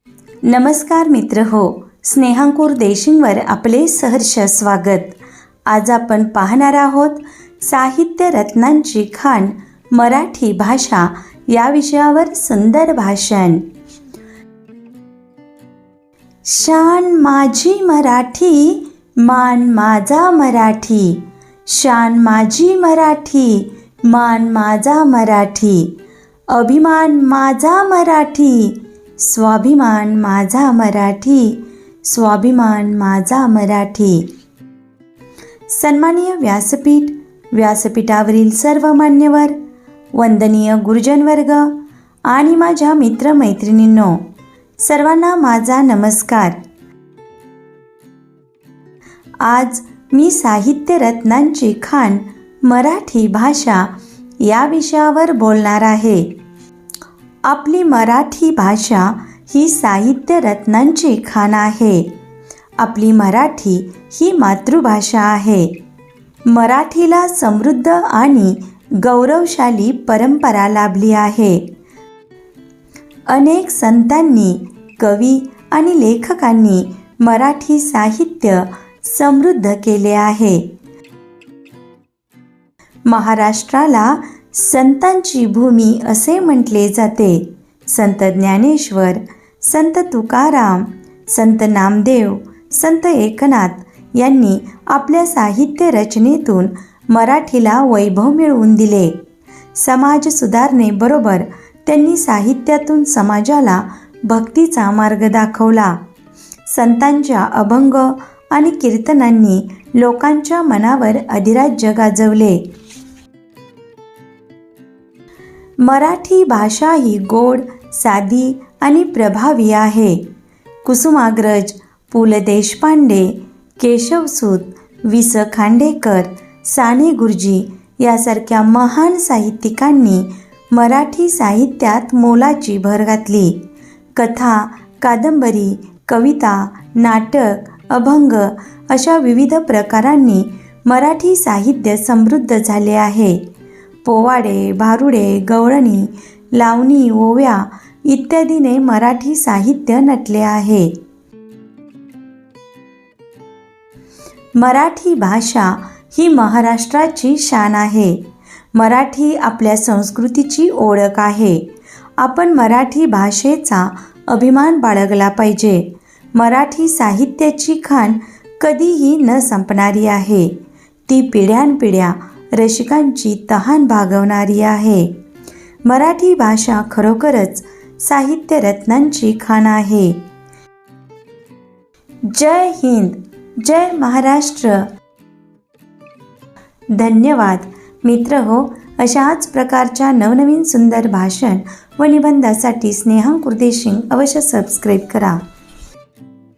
नमस्कार मित्र हो, स्नेहांकुर देशिंगवर आपले सहर्ष स्वागत। आज आपण पाहणार आहोत साहित्य रत्नांची खाण मराठी भाषा या विषयावर सुंदर भाषण। शान माझी मराठी, मान माझा मराठी, शान माझी मराठी, मान माझा मराठी, अभिमान माझा मराठी, स्वाभिमान माझा मराठी, स्वाभिमान माझा मराठी। सन्माननीय व्यासपीठ, व्यासपीठावरील सर्व मान्यवर, वंदनीय गुरुजन वर्ग आणि माझ्या मित्रमैत्रिणींनो, सर्वांना माझा नमस्कार। आज मी साहित्य रत्नांची खाण मराठी भाषा या विषयावर बोलणार आहे। आपली मराठी भाषा ही साहित्य रत्नांची खाण आहे। आपली मराठी ही मातृभाषा आहे। मराठीला समृद्ध आणि गौरवशाली परंपरा लाभली आहे। अनेक संतांनी, कवी आणि लेखकांनी मराठी साहित्य समृद्ध केले आहे। महाराष्ट्राला संतांची भूमी असे म्हटले जाते। संत ज्ञानेश्वर, संत तुकाराम, संत नामदेव, संत एकनाथ यांनी आपल्या साहित्य रचनेतून मराठीला वैभव मिळवून दिले। समाज सुधारणेबरोबर त्यांनी साहित्यातून समाजाला भक्तीचा मार्ग दाखवला। संतांच्या अभंग आणि कीर्तनांनी लोकांच्या मनावर अधिराज्य गाजवले। मराठी भाषा ही गोड, साधी आणि प्रभावी आहे। कुसुमाग्रज, पु ल देशपांडे, केशवसूत, वि स खांडेकर, साने गुरुजी यासारख्या महान साहित्यिकांनी मराठी साहित्यात मोलाची भर घातली। कथा, कादंबरी, कविता, नाटक, अभंग अशा विविध प्रकारांनी मराठी साहित्य समृद्ध झाले आहे। पोवाडे, भारुडे, गवळणी, लावणी, ओव्या इत्यादीने मराठी साहित्य नटले आहे। मराठी भाषा ही महाराष्ट्राची शान आहे। मराठी आपल्या संस्कृतीची ओळख आहे। आपण मराठी भाषेचा अभिमान बाळगला पाहिजे। मराठी साहित्याची खाण कधीही न संपणारी आहे। ती पिढ्यानपिढ्या रसिकांची तहान भागवणारी आहे। मराठी भाषा खरोखरच साहित्य रत्नांची खाण आहे। जय हिंद, जय महाराष्ट्र। धन्यवाद मित्र हो, अशाच प्रकारच्या नवनवीन सुंदर भाषण व निबंधासाठी स्नेहांकुर देशिंग अवश्य सबस्क्राईब करा।